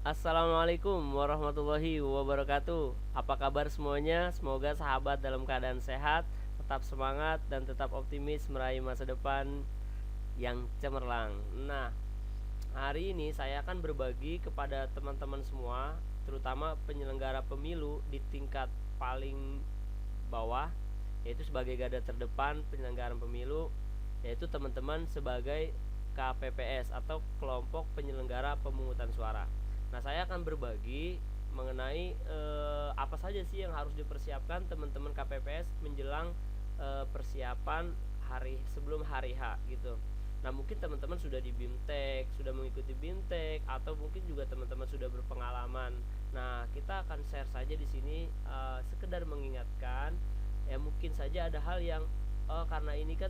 Assalamualaikum warahmatullahi wabarakatuh. Apa kabar semuanya? Semoga sahabat dalam keadaan sehat, tetap semangat dan tetap optimis meraih masa depan yang cemerlang. Nah, hari ini saya akan berbagi kepada teman-teman semua, terutama penyelenggara pemilu di tingkat paling bawah, yaitu sebagai garda terdepan penyelenggaraan pemilu, yaitu teman-teman sebagai KPPS atau kelompok penyelenggara pemungutan suara. Nah, saya akan berbagi mengenai apa saja sih yang harus dipersiapkan teman-teman KPPS menjelang persiapan hari sebelum hari H gitu. Nah, mungkin teman-teman sudah di BIMTEK, sudah mengikuti BIMTEK, atau mungkin juga teman-teman sudah berpengalaman. Nah, kita akan share saja di sini, sekedar mengingatkan. Ya, mungkin saja ada hal yang karena ini kan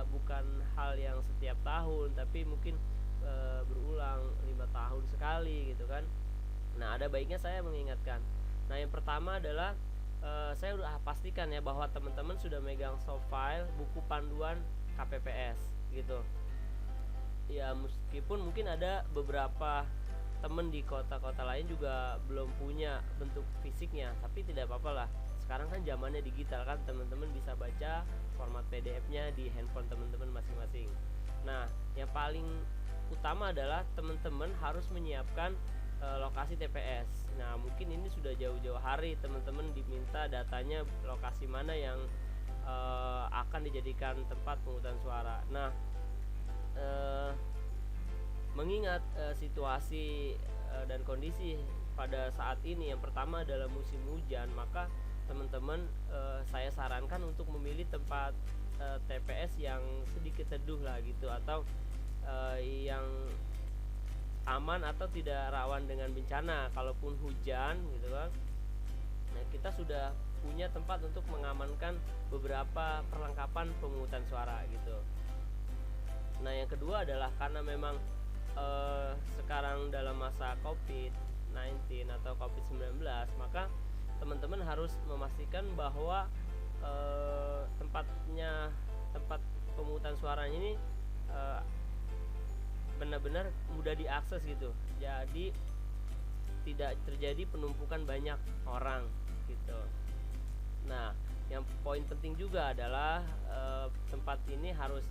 bukan hal yang setiap tahun, tapi mungkin berulang 5 tahun sekali gitu kan. Nah, ada baiknya saya mengingatkan. Nah, yang pertama adalah saya udah pastikan ya bahwa teman-teman sudah megang soft file buku panduan KPPS gitu. Ya, meskipun mungkin ada beberapa temen di kota-kota lain juga belum punya bentuk fisiknya, tapi tidak apa-apa lah. Sekarang kan zamannya digital kan, teman-teman bisa baca format PDF-nya di handphone teman-teman masing-masing. Nah, yang paling utama adalah teman-teman harus menyiapkan lokasi TPS. Nah, mungkin ini sudah jauh-jauh hari teman-teman diminta datanya lokasi mana yang akan dijadikan tempat pemungutan suara. Nah, mengingat situasi dan kondisi pada saat ini, yang pertama adalah musim hujan, maka teman-teman saya sarankan untuk memilih tempat TPS yang sedikit teduh lah gitu, atau yang aman atau tidak rawan dengan bencana kalaupun hujan gitu kan. Nah, kita sudah punya tempat untuk mengamankan beberapa perlengkapan pemungutan suara gitu. Nah, yang kedua adalah karena memang sekarang dalam masa COVID-19 atau COVID-19, maka teman-teman harus memastikan bahwa tempat pemungutan suaranya ini benar-benar mudah diakses gitu. Jadi tidak terjadi penumpukan banyak orang gitu. Nah, yang poin penting juga adalah tempat ini harus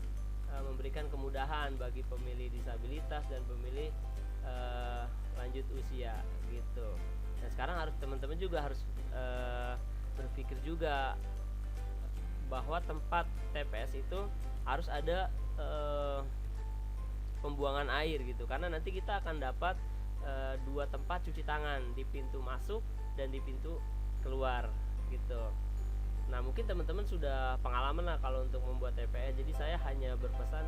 memberikan kemudahan bagi pemilih disabilitas dan pemilih lanjut usia gitu. Dan sekarang teman-teman juga harus berpikir juga bahwa tempat TPS itu harus ada pembuangan air gitu, karena nanti kita akan dapat 2 tempat cuci tangan, di pintu masuk dan di pintu keluar gitu. Nah, mungkin teman-teman sudah pengalaman lah kalau untuk membuat TPS. Jadi saya hanya pesan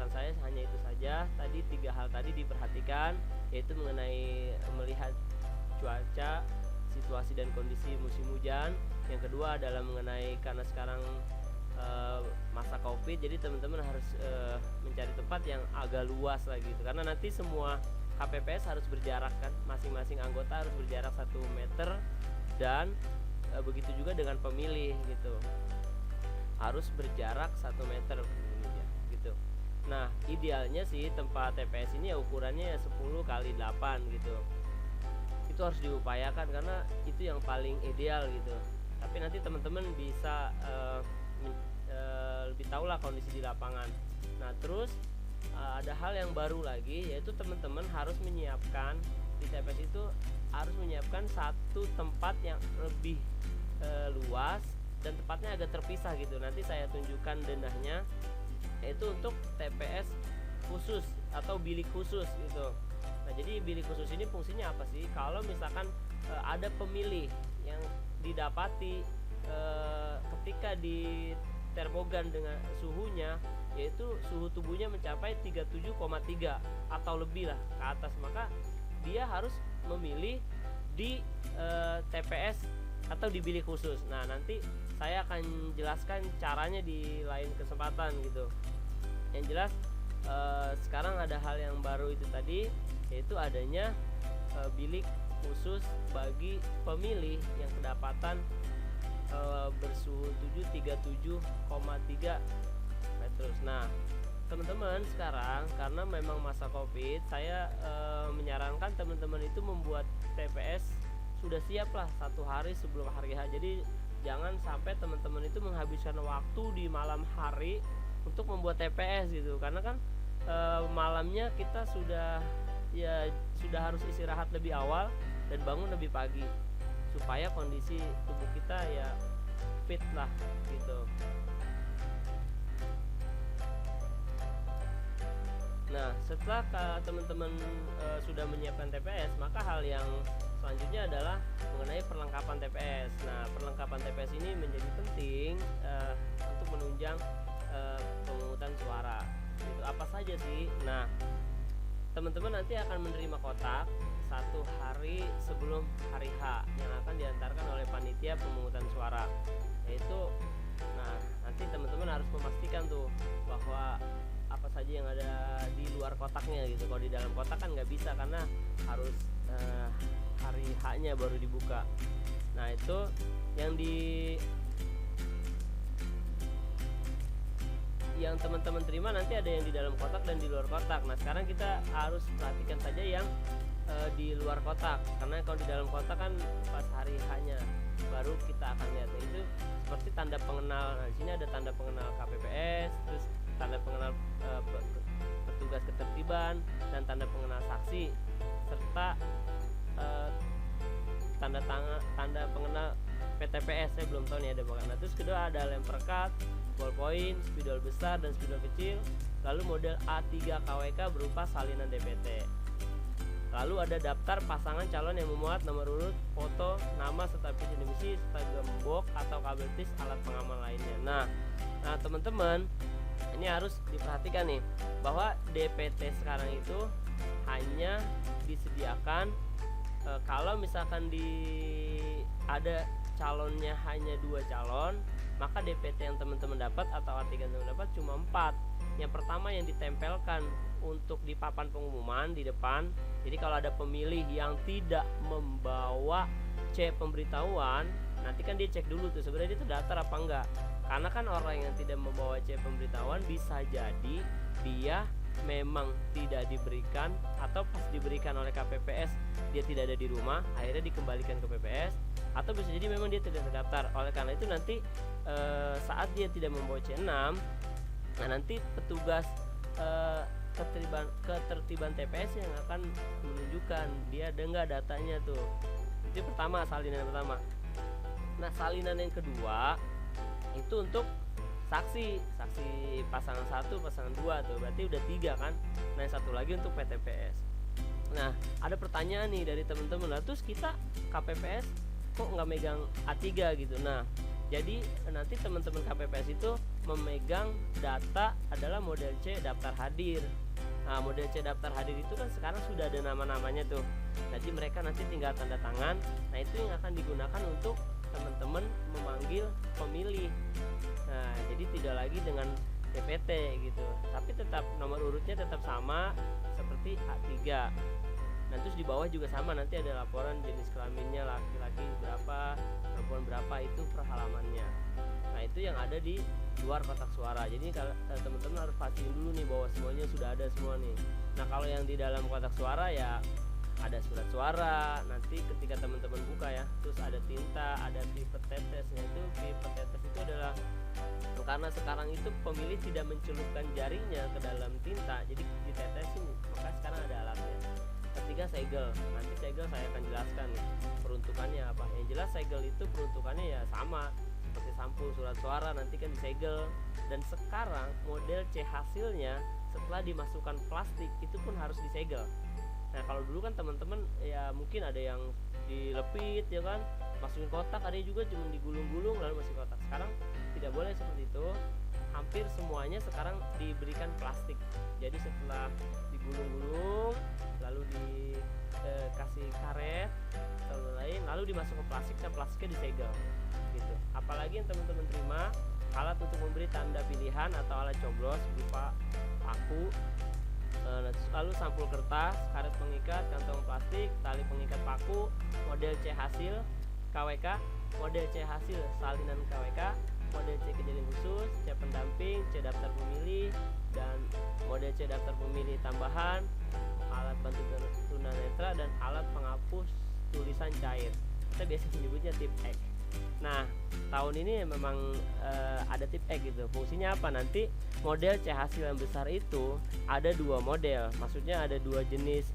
saya hanya itu saja. Tadi 3 hal tadi diperhatikan, yaitu mengenai melihat cuaca, situasi dan kondisi musim hujan. Yang kedua adalah mengenai karena sekarang masa Covid, jadi teman-teman harus mencari tempat yang agak luas lagi gitu. Karena nanti semua KPPS harus berjarak kan, masing-masing anggota harus berjarak 1 meter, dan begitu juga dengan pemilih gitu, harus berjarak 1 meter gitu. Nah, idealnya sih tempat TPS ini ya ukurannya 10x8 gitu. Itu harus diupayakan karena itu yang paling ideal gitu. Tapi nanti teman-teman bisa lebih tahu lah kondisi di lapangan. Nah, terus ada hal yang baru lagi, yaitu teman-teman harus menyiapkan di TPS itu harus menyiapkan satu tempat yang lebih luas dan tempatnya agak terpisah gitu. Nanti saya tunjukkan denahnya, yaitu untuk TPS khusus atau bilik khusus gitu. Nah, jadi bilik khusus ini fungsinya apa sih? Kalau misalkan ada pemilih yang didapati ketika di termogan dengan suhunya, yaitu suhu tubuhnya mencapai 37,3 atau lebih lah ke atas, maka dia harus memilih di TPS atau di bilik khusus. Nah, nanti saya akan jelaskan caranya di lain kesempatan gitu. Yang jelas sekarang ada hal yang baru itu tadi, yaitu adanya bilik khusus bagi pemilih yang kedapatan bersuhu 37,3 meter. Nah, teman-teman sekarang karena memang masa Covid, saya menyarankan teman-teman itu membuat TPS sudah siap lah 1 hari sebelum hari H. Jadi jangan sampai teman-teman itu menghabiskan waktu di malam hari untuk membuat TPS gitu, karena kan malamnya kita sudah harus istirahat lebih awal dan bangun lebih pagi supaya kondisi tubuh kita ya fit lah gitu. Nah, setelah teman-teman sudah menyiapkan TPS, maka hal yang selanjutnya adalah mengenai perlengkapan TPS. Nah, perlengkapan TPS ini menjadi penting untuk menunjang pemungutan suara. Itu apa saja sih? Nah, teman-teman nanti akan menerima kotak 1 hari sebelum hari H yang akan diantarkan oleh panitia pemungutan suara. Yaitu, nah nanti teman-teman harus memastikan tuh bahwa apa saja yang ada di luar kotaknya gitu. Kalau di dalam kotak kan nggak bisa karena harus hari H-nya baru dibuka. Nah, itu yang teman-teman terima nanti ada yang di dalam kotak dan di luar kotak. Nah, sekarang kita harus perhatikan saja yang di luar kotak, karena kalau di dalam kotak kan pas hari H-nya baru kita akan lihat. Itu seperti tanda pengenal. Nah, di sini ada tanda pengenal KPPS, terus tanda pengenal petugas ketertiban dan tanda pengenal saksi, serta tanda pengenal PTPS. Saya belum tahu nih ada bukan. Nah, terus kedua ada lem perekat, ballpoint, spidol besar dan spidol kecil, lalu model A3 KWK berupa salinan DPT. Lalu ada daftar pasangan calon yang memuat nomor urut, foto, nama serta visi misi serta gembok atau kabel tis alat pengaman lainnya. Nah, teman-teman, ini harus diperhatikan nih bahwa DPT sekarang itu hanya disediakan kalau misalkan ada calonnya hanya 2 calon, maka DPT yang teman-teman dapat atau A3 yang teman dapat cuma 4. Yang pertama yang ditempelkan untuk di papan pengumuman di depan. Jadi kalau ada pemilih yang tidak membawa C pemberitahuan, nanti kan dia cek dulu tuh sebenarnya dia terdaftar apa enggak. Karena kan orang yang tidak membawa C pemberitahuan bisa jadi dia memang tidak diberikan, atau pas diberikan oleh KPPS dia tidak ada di rumah, akhirnya dikembalikan ke PPS, atau bisa jadi memang dia tidak terdaftar. Oleh karena itu nanti saat dia tidak membawa C6, nah nanti petugas ketertiban TPS yang akan menunjukkan dia ada nggak datanya tuh. Itu pertama, salinan yang pertama. Nah, salinan yang kedua itu untuk saksi pasangan 1, pasangan 2 tuh, berarti udah 3 kan. Nah, yang satu lagi untuk PTPS. Nah, ada pertanyaan nih dari teman-teman, lah terus kita KPPS kok nggak megang A3 gitu. Nah, jadi nanti teman-teman KPPS itu memegang data adalah model C daftar hadir. Nah, model C daftar hadir itu kan sekarang sudah ada nama-namanya tuh. Jadi mereka nanti tinggal tanda tangan. Nah, itu yang akan digunakan untuk teman-teman memanggil pemilih. Nah, jadi tidak lagi dengan DPT gitu, tapi tetap nomor urutnya tetap sama seperti A3. Nah, terus di bawah juga sama, nanti ada laporan jenis kelaminnya, laki-laki berapa, perempuan berapa, itu per halamannya. Nah, itu yang ada di luar kotak suara. Jadi kalau teman-teman harus pastiin dulu nih bahwa semuanya sudah ada semua nih. Nah, kalau yang di dalam kotak suara ya ada surat suara, nanti ketika teman-teman buka ya, terus ada tinta, ada pipet tetesnya. Itu pipet tetes itu adalah karena sekarang itu pemilih tidak mencelupkan jarinya ke dalam tinta, jadi ditetesin, maka sekarang ada alatnya. Ketiga, segel. Nanti segel saya akan jelaskan peruntukannya apa. Yang jelas segel itu peruntukannya ya sama seperti sampul surat suara, nanti kan disegel. Dan sekarang model C hasilnya setelah dimasukkan plastik itu pun harus disegel. Nah, kalau dulu kan teman-teman ya mungkin ada yang dilepit ya kan, masukin kotak, ada juga cuma digulung-gulung lalu masukin kotak. Sekarang tidak boleh seperti itu. Hampir semuanya sekarang diberikan plastik. Jadi setelah digulung-gulung lalu dikasih karet atau lain, lalu dimasukkan plastik dan plastiknya disegel gitu. Apalagi yang teman-teman terima alat untuk memberi tanda pilihan atau alat coblos berupa paku, lalu sampul kertas, karet pengikat, kantong plastik, tali pengikat paku, model C hasil KWK, model C hasil salinan KWK, model C kejadian khusus, C pendamping, C daftar pemilih, dan model C daftar pemilih tambahan, alat bantu tunanetra, dan alat penghapus tulisan cair. Kita biasa menyebutnya tip X. Nah, tahun ini memang ada tip X gitu. Fungsinya apa? Nanti model C hasil yang besar itu ada dua model. Maksudnya ada dua jenis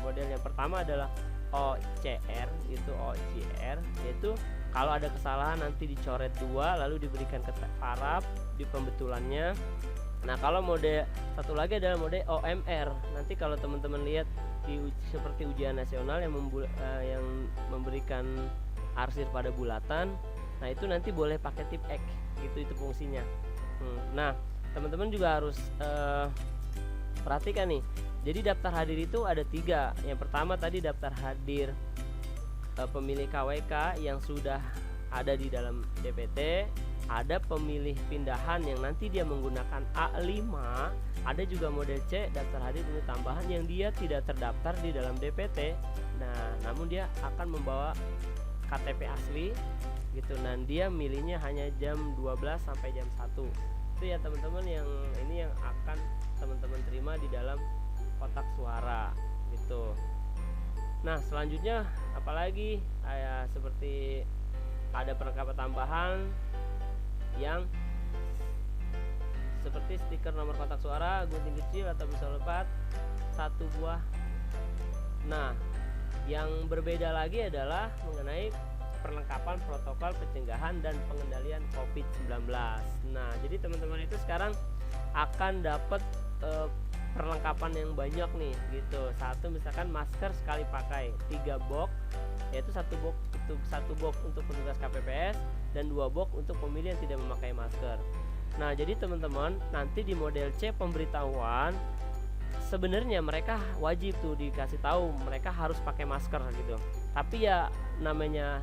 model. Yang pertama adalah OCR, itu OCR, yaitu kalau ada kesalahan nanti dicoret dua lalu diberikan ke paraf di pembetulannya. Nah, kalau mode satu lagi adalah mode OMR. Nanti kalau teman-teman lihat seperti ujian nasional yang memberikan arsir pada bulatan, nah itu nanti boleh pakai tip X gitu, itu fungsinya. Nah, teman-teman juga harus perhatikan nih. Jadi daftar hadir itu ada 3. Yang pertama tadi daftar hadir pemilih KWK yang sudah ada di dalam DPT, ada pemilih pindahan yang nanti dia menggunakan A5, ada juga model C daftar hadir pemilih tambahan yang dia tidak terdaftar di dalam DPT. Nah, namun dia akan membawa KTP asli gitu, dan dia milihnya hanya jam 12 sampai jam 1. Itu ya teman-teman, yang ini yang akan teman-teman terima di dalam kotak suara gitu. Nah, selanjutnya apalagi seperti ada perlengkapan tambahan yang seperti stiker nomor kotak suara, gunting kecil atau pisau lepat 1 buah. Nah, yang berbeda lagi adalah mengenai perlengkapan protokol pencegahan dan pengendalian COVID-19. Nah, jadi teman-teman itu sekarang akan dapat perlengkapan yang banyak nih gitu. Satu, misalkan masker sekali pakai 3 box, yaitu satu box untuk petugas KPPS dan 2 box untuk pemilih yang tidak memakai masker. Nah, jadi teman-teman nanti di model C pemberitahuan sebenarnya mereka wajib tuh dikasih tahu mereka harus pakai masker gitu. Tapi ya namanya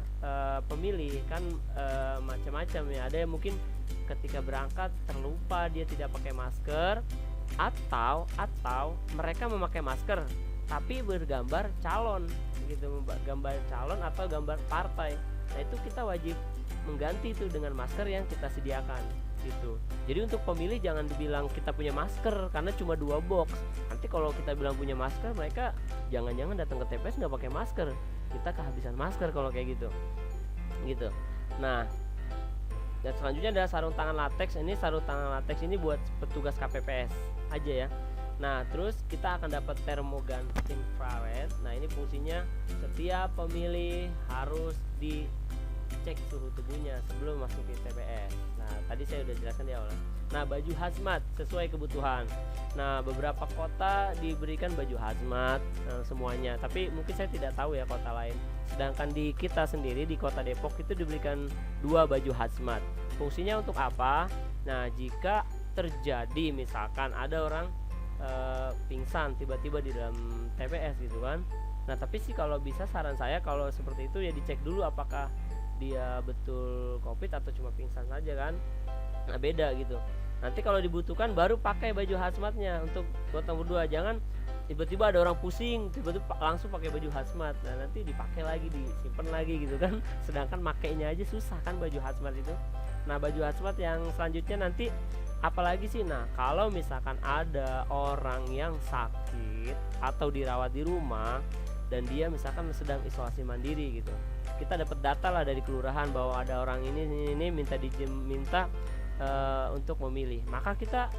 pemilih kan macam-macam ya. Ada yang mungkin ketika berangkat terlupa dia tidak pakai masker, atau mereka memakai masker tapi bergambar calon gitu, gambar calon atau gambar partai. Nah, itu kita wajib mengganti itu dengan masker yang kita sediakan gitu. Jadi untuk pemilih jangan dibilang kita punya masker karena cuma 2 box. Nanti kalau kita bilang punya masker, mereka jangan-jangan datang ke TPS nggak pakai masker. Kita kehabisan masker kalau kayak gitu. Nah, dan selanjutnya adalah sarung tangan latex. Ini sarung tangan latex ini buat petugas KPPS aja ya. Nah, terus kita akan dapat termogan infrared. Nah, ini fungsinya setiap pemilih harus dicek suhu tubuhnya sebelum masuk ke TPS. Nah, tadi saya udah jelaskan di awal. Nah, baju hazmat sesuai kebutuhan. Nah, beberapa kota diberikan baju hazmat semuanya, tapi mungkin saya tidak tahu ya kota lain. Sedangkan di kita sendiri di Kota Depok itu diberikan 2 baju hazmat. Fungsinya untuk apa? Nah, jika terjadi misalkan ada orang pingsan tiba-tiba di dalam TPS gitu kan. Nah, tapi sih kalau bisa saran saya kalau seperti itu ya dicek dulu apakah dia betul COVID atau cuma pingsan saja kan. Nah, beda gitu. Nanti kalau dibutuhkan baru pakai baju hazmatnya untuk gotong berdua. Jangan tiba-tiba ada orang pusing tiba-tiba langsung pakai baju hazmat. Nah, nanti dipakai lagi, disimpan lagi gitu kan. Sedangkan makainya aja susah kan baju hazmat itu. Nah, baju hazmat yang selanjutnya nanti apalagi sih? Nah, kalau misalkan ada orang yang sakit atau dirawat di rumah dan dia misalkan sedang isolasi mandiri gitu, kita dapat data lah dari kelurahan bahwa ada orang ini minta untuk memilih, maka kita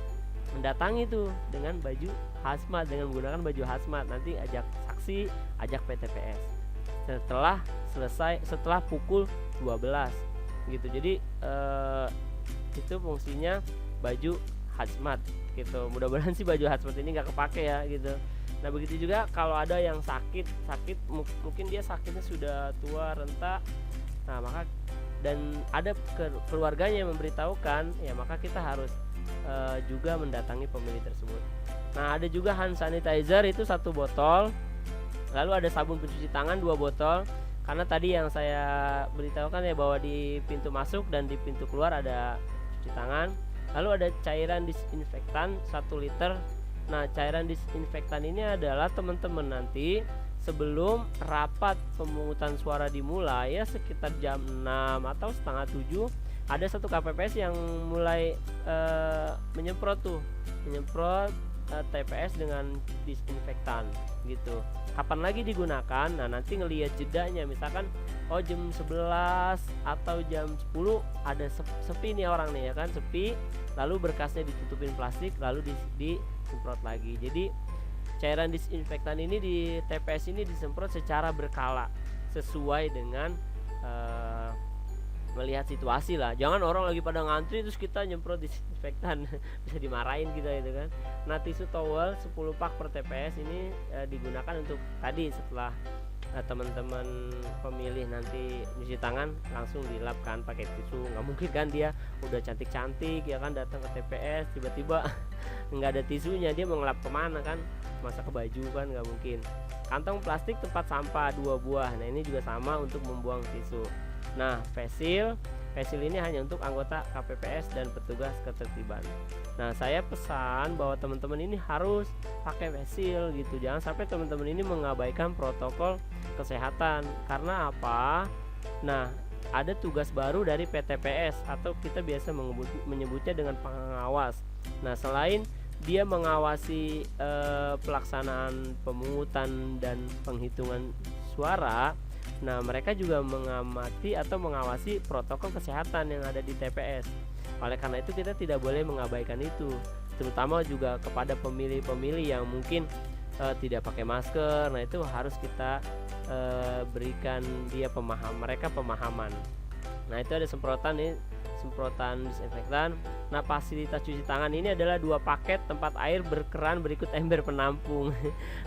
mendatangi tuh dengan baju hazmat, dengan menggunakan baju hazmat. Nanti ajak saksi, ajak PTPS setelah pukul 12 gitu. Jadi itu fungsinya baju hazmat gitu. Mudah-mudahan sih baju hazmat ini nggak kepake ya gitu. Nah, begitu juga kalau ada yang sakit mungkin dia sakitnya sudah tua renta. Nah, maka dan ada keluarganya yang memberitahukan ya, maka kita harus juga mendatangi pemilih tersebut. Nah, ada juga hand sanitizer itu 1 botol. Lalu ada sabun pencuci tangan 2 botol. Karena tadi yang saya beritahukan ya bahwa di pintu masuk dan di pintu keluar ada cuci tangan. Lalu ada cairan disinfektan 1 liter. Nah, cairan disinfektan ini adalah teman-teman nanti sebelum rapat pemungutan suara dimulai ya sekitar jam 6 atau setengah 7, ada satu KPPS yang mulai menyemprot TPS dengan disinfektan gitu. Kapan lagi digunakan? Nah, nanti ngelihat jedanya, misalkan jam 11 atau jam 10 ada sepi nih orang nih ya kan, sepi, lalu berkasnya ditutupin plastik lalu disemprot lagi. Jadi cairan disinfektan ini di TPS ini disemprot secara berkala sesuai dengan melihat situasi lah. Jangan orang lagi pada ngantri terus kita nyemprot disinfektan bisa dimarahin kita itu kan. Nah, tisu towel 10 pak per TPS ini digunakan untuk tadi setelah teman-teman pemilih nanti nyuci tangan langsung dilap kan pakai tisu. Nggak mungkin kan dia udah cantik-cantik ya kan datang ke TPS tiba-tiba nggak ada tisunya, dia mau ngelap kemana kan, masa ke baju kan, nggak mungkin. Kantong plastik tempat sampah 2 buah. Nah, ini juga sama untuk membuang tisu. Nah, face shield ini hanya untuk anggota KPPS dan petugas ketertiban. Nah, saya pesan bahwa teman-teman ini harus pakai face shield gitu. Jangan sampai teman-teman ini mengabaikan protokol kesehatan. Karena apa? Nah, ada tugas baru dari PTPS atau kita biasa menyebutnya dengan pengawas. Nah, selain dia mengawasi pelaksanaan pemungutan dan penghitungan suara, nah mereka juga mengamati atau mengawasi protokol kesehatan yang ada di TPS. Oleh karena itu kita tidak boleh mengabaikan itu, terutama juga kepada pemilih-pemilih yang mungkin tidak pakai masker. Nah, itu harus kita berikan dia mereka pemahaman. Nah, itu ada semprotan disinfektan. Nah, fasilitas cuci tangan ini adalah 2 paket tempat air berkeran berikut ember penampung.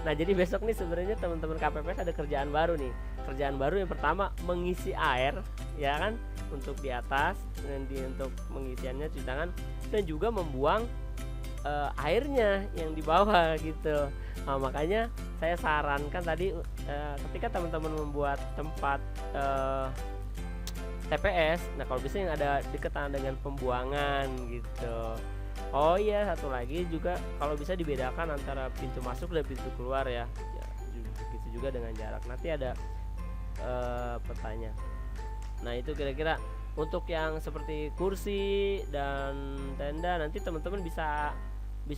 Nah, jadi besok nih sebenarnya teman-teman KPPS ada kerjaan baru nih. Kerjaan baru yang pertama mengisi air ya kan untuk di atas, dan untuk mengisiannya cuci tangan, dan juga membuang airnya yang di bawah gitu. Nah, makanya saya sarankan tadi ketika teman-teman membuat tempat TPS, nah kalau bisa yang ada deketan dengan pembuangan gitu. Oh iya, satu lagi juga kalau bisa dibedakan antara pintu masuk dan pintu keluar ya. Begitu juga dengan jarak. Nanti ada petanya. Nah, itu kira-kira untuk yang seperti kursi dan tenda nanti teman-teman bisa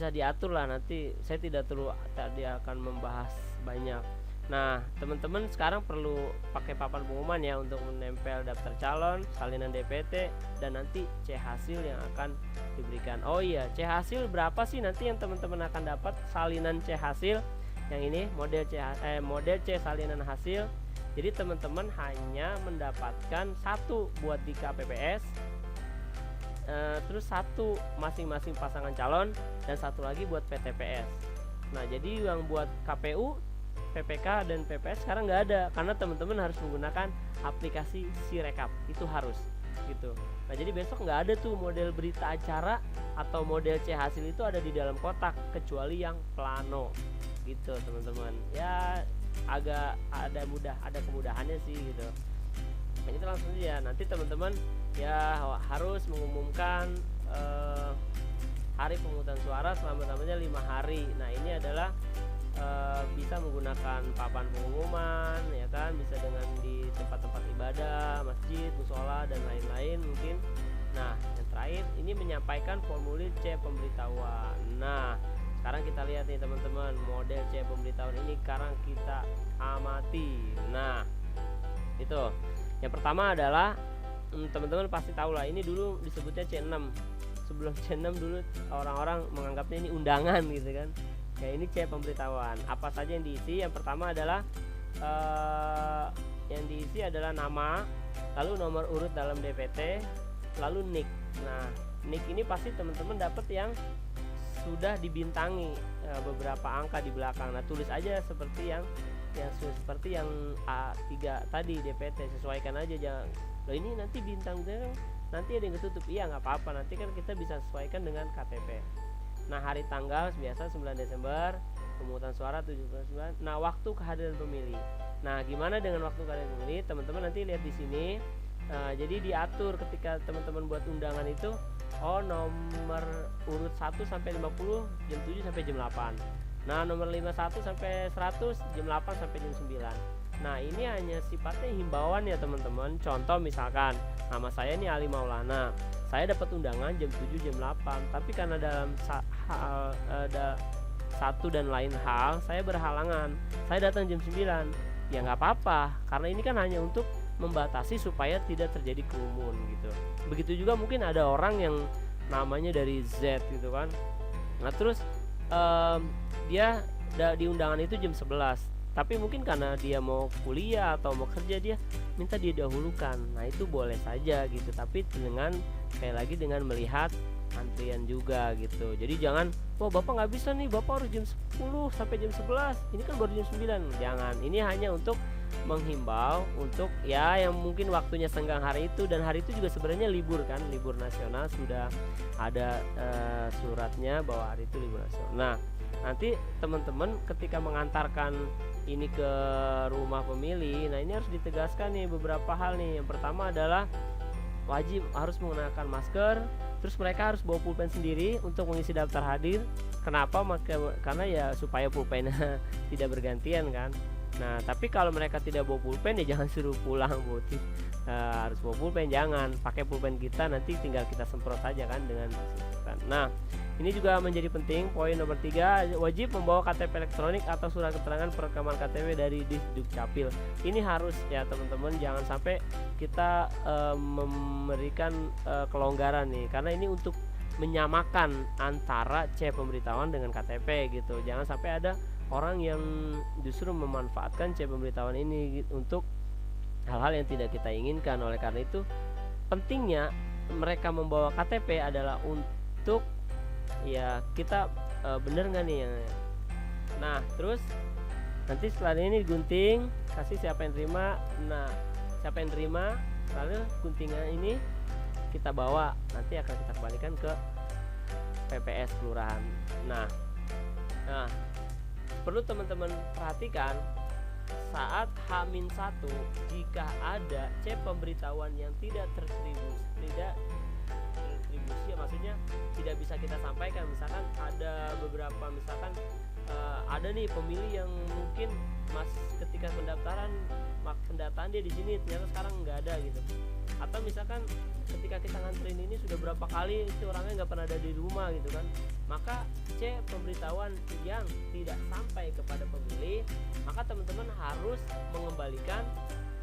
diatur lah. Nanti saya tidak tadi akan membahas banyak. Nah, teman-teman sekarang perlu pakai papan pengumuman ya untuk menempel daftar calon, salinan DPT, dan nanti C hasil yang akan diberikan. Oh iya, C hasil berapa sih nanti yang teman-teman akan dapat salinan C hasil? Yang ini model C salinan hasil. Jadi teman-teman hanya mendapatkan 1 buat di KPPS, terus 1 masing-masing pasangan calon, dan 1 lagi buat PTPS. Nah, jadi yang buat KPU, PPK dan PPS sekarang nggak ada, karena teman-teman harus menggunakan aplikasi Sirekap, itu harus gitu. Nah, jadi besok nggak ada tuh model berita acara atau model C hasil itu ada di dalam kotak, kecuali yang plano gitu teman-teman. Ya agak ada kemudahannya sih gitu. Nah, itu langsung aja nanti teman-teman ya harus mengumumkan hari pemungutan suara selama-lamanya 5 hari. Nah, ini adalah bisa menggunakan papan pengumuman ya kan, bisa dengan di tempat-tempat ibadah, masjid, musola dan lain-lain mungkin. Nah, yang terakhir ini menyampaikan formulir C pemberitahuan. Nah, sekarang kita lihat nih teman-teman, model C pemberitahuan ini sekarang kita amati. Nah, itu yang pertama adalah teman-teman pasti tahu lah, ini dulu disebutnya C6. Sebelum C6 dulu orang-orang menganggapnya ini undangan gitu kan. Ya, ini C pemberitahuan. Apa saja yang diisi? Yang pertama adalah yang diisi adalah nama, lalu nomor urut dalam DPT, lalu NIK. Nah, NIK ini pasti teman-teman dapat yang sudah dibintangi beberapa angka di belakang. Nah, tulis aja seperti yang A3 tadi DPT, sesuaikan aja. Jangan loh ini nanti bintang nanti ada yang ketutup. Iya, nggak apa-apa, nanti kan kita bisa sesuaikan dengan KTP. Nah, hari tanggal biasa 9 Desember, pemungutan suara 79. Nah, waktu kehadiran pemilih. Nah, gimana dengan waktu kehadiran pemilih? Teman-teman nanti lihat di sini. Jadi diatur ketika teman-teman buat undangan itu, nomor urut 1 sampai 50 jam 7 sampai jam 8. Nah, nomor 51 sampai 100 jam 8 sampai jam 9. Nah, ini hanya sifatnya himbauan ya teman-teman. Contoh misalkan nama saya ini Ali Maulana, saya dapat undangan jam 7 jam 8, tapi karena dalam ada satu dan lain hal saya berhalangan, saya datang jam 9, ya nggak apa-apa, karena ini kan hanya untuk membatasi supaya tidak terjadi kerumun gitu. Begitu juga mungkin ada orang yang namanya dari Z gitu kan, nah terus dia di undangan itu jam 11, tapi mungkin karena dia mau kuliah atau mau kerja dia minta didahulukan. Nah itu boleh saja gitu, tapi dengan sekali lagi dengan melihat antrian juga gitu. Jadi jangan, wah bapak nggak bisa nih, bapak harus jam 10 sampai jam 11, ini kan baru jam 9. Jangan, ini hanya untuk menghimbau untuk ya yang mungkin waktunya senggang hari itu, dan hari itu juga sebenarnya libur kan, libur nasional, sudah ada suratnya bahwa hari itu libur nasional. Nah nanti teman-teman ketika mengantarkan ini ke rumah pemilih, nah ini harus ditegaskan nih beberapa hal nih. Yang pertama adalah wajib harus menggunakan masker, terus mereka harus bawa pulpen sendiri untuk mengisi daftar hadir. Kenapa? Karena ya supaya pulpennya tidak bergantian kan. Nah tapi kalau mereka tidak bawa pulpen ya jangan suruh pulang putih. Harus bawa pulpen, jangan pakai pulpen kita, nanti tinggal kita semprot saja kan dengan disinfektan. Nah ini juga menjadi penting. Poin nomor 3, wajib membawa KTP elektronik atau surat keterangan perekaman KTP dari Dukcapil. Ini harus ya teman-teman, jangan sampai kita memberikan kelonggaran nih, karena ini untuk menyamakan antara C pemberitahuan dengan KTP gitu. Jangan sampai ada orang yang justru memanfaatkan C pemberitahuan ini untuk hal-hal yang tidak kita inginkan. Oleh karena itu pentingnya mereka membawa KTP adalah untuk ya kita bener nggak nih. Nah terus nanti setelah ini gunting, kasih siapa yang terima. Nah siapa yang terima, lalu guntingan ini kita bawa, nanti akan kita kembalikan ke PPS kelurahan. Nah perlu teman-teman perhatikan, saat H-1 jika ada C pemberitahuan yang tidak terdistribusi, ya maksudnya tidak bisa kita sampaikan. Misalkan ada beberapa, misalkan ada nih pemilih yang mungkin ketika pendataan dia di sini ternyata sekarang nggak ada gitu, atau misalkan ketika kita nganterin ini sudah berapa kali itu orangnya nggak pernah ada di rumah gitu kan, maka C pemberitahuan yang tidak sampai kepada pemilih, maka teman-teman harus mengembalikan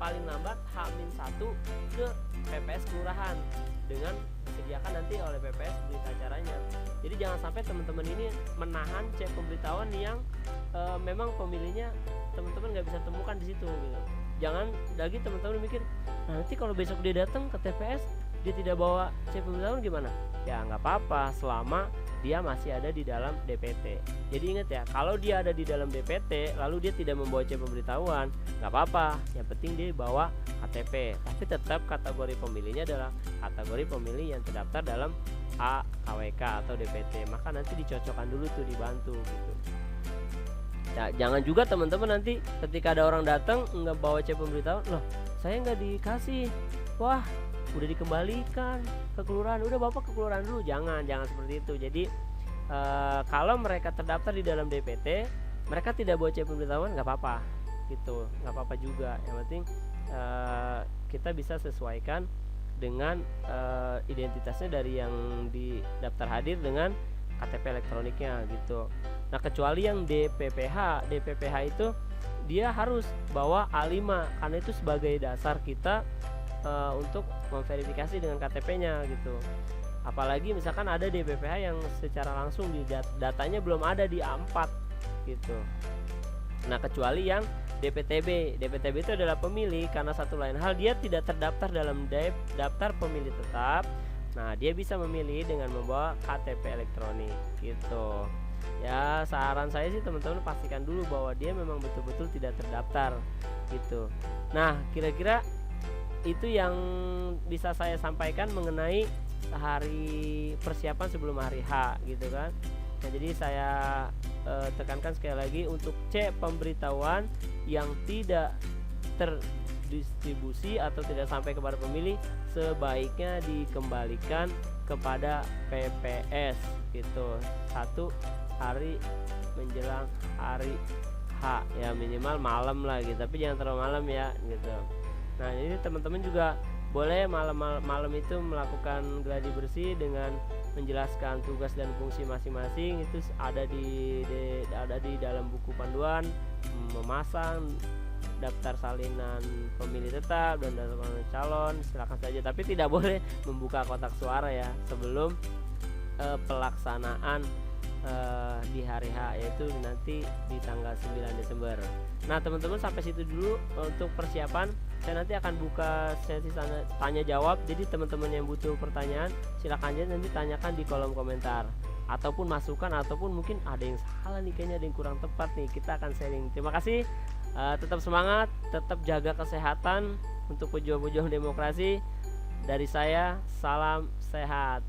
paling lambat H-1 ke PPS kelurahan dengan disediakan nanti oleh PPS berita acaranya. Jadi jangan sampai teman-teman ini menahan C pemberitahuan yang memang pemilihnya teman-teman nggak bisa temukan di situ gitu. Jangan lagi teman-teman mikir, nanti kalau besok dia datang ke TPS dia tidak bawa C pemberitahuan gimana? Ya nggak apa-apa selama dia masih ada di dalam DPT. Jadi ingat ya, kalau dia ada di dalam DPT lalu dia tidak membawa C pemberitahuan, nggak apa-apa. Yang penting dia bawa KTP, tapi tetap kategori pemilihnya adalah kategori pemilih yang terdaftar dalam AKWK atau DPT. Maka nanti dicocokkan dulu tuh, dibantu gitu. Ya, jangan juga teman-teman nanti ketika ada orang datang nggak bawa C pemberitahuan, loh saya nggak dikasih, wah udah dikembalikan ke kelurahan, udah bapak ke kelurahan dulu. Jangan seperti itu. Jadi kalau mereka terdaftar di dalam DPT, mereka tidak bawa C pemberitahuan nggak apa-apa gitu, nggak apa-apa juga. Yang penting kita bisa sesuaikan dengan identitasnya dari yang di daftar hadir dengan KTP elektroniknya gitu. Nah kecuali yang DPPH itu dia harus bawa A5, karena itu sebagai dasar kita untuk memverifikasi dengan KTP-nya gitu. Apalagi misalkan ada DPPH yang secara langsung di datanya belum ada di A4 gitu. Nah kecuali yang DPTB itu adalah pemilih, karena satu lain hal dia tidak terdaftar dalam daftar pemilih tetap. Nah dia bisa memilih dengan membawa KTP elektronik gitu. Ya saran saya sih teman-teman pastikan dulu bahwa dia memang betul-betul tidak terdaftar gitu. Nah kira-kira itu yang bisa saya sampaikan mengenai hari persiapan sebelum hari H gitu kan. Nah, jadi saya tekankan sekali lagi, untuk C pemberitahuan yang tidak terdistribusi atau tidak sampai kepada pemilih sebaiknya dikembalikan kepada PPS gitu 1 hari menjelang hari H H ya, minimal malam lah gitu, tapi jangan terlalu malam ya gitu. Nah ini teman-teman juga boleh malam itu melakukan gladi bersih dengan menjelaskan tugas dan fungsi masing-masing. Itu ada di dalam buku panduan. Memasang daftar salinan pemilih tetap dan daftar calon silakan saja, tapi tidak boleh membuka kotak suara ya sebelum pelaksanaan di hari H, yaitu nanti di tanggal 9 Desember. Nah teman-teman, sampai situ dulu untuk persiapan. Saya nanti akan buka sesi tanya jawab, jadi teman-teman yang butuh pertanyaan silahkan aja nanti tanyakan di kolom komentar, ataupun masukan, ataupun mungkin ada yang salah nih, kayaknya ada yang kurang tepat nih, kita akan sharing. Terima kasih, tetap semangat, tetap jaga kesehatan untuk pejuang-pejuang demokrasi. Dari saya, salam sehat.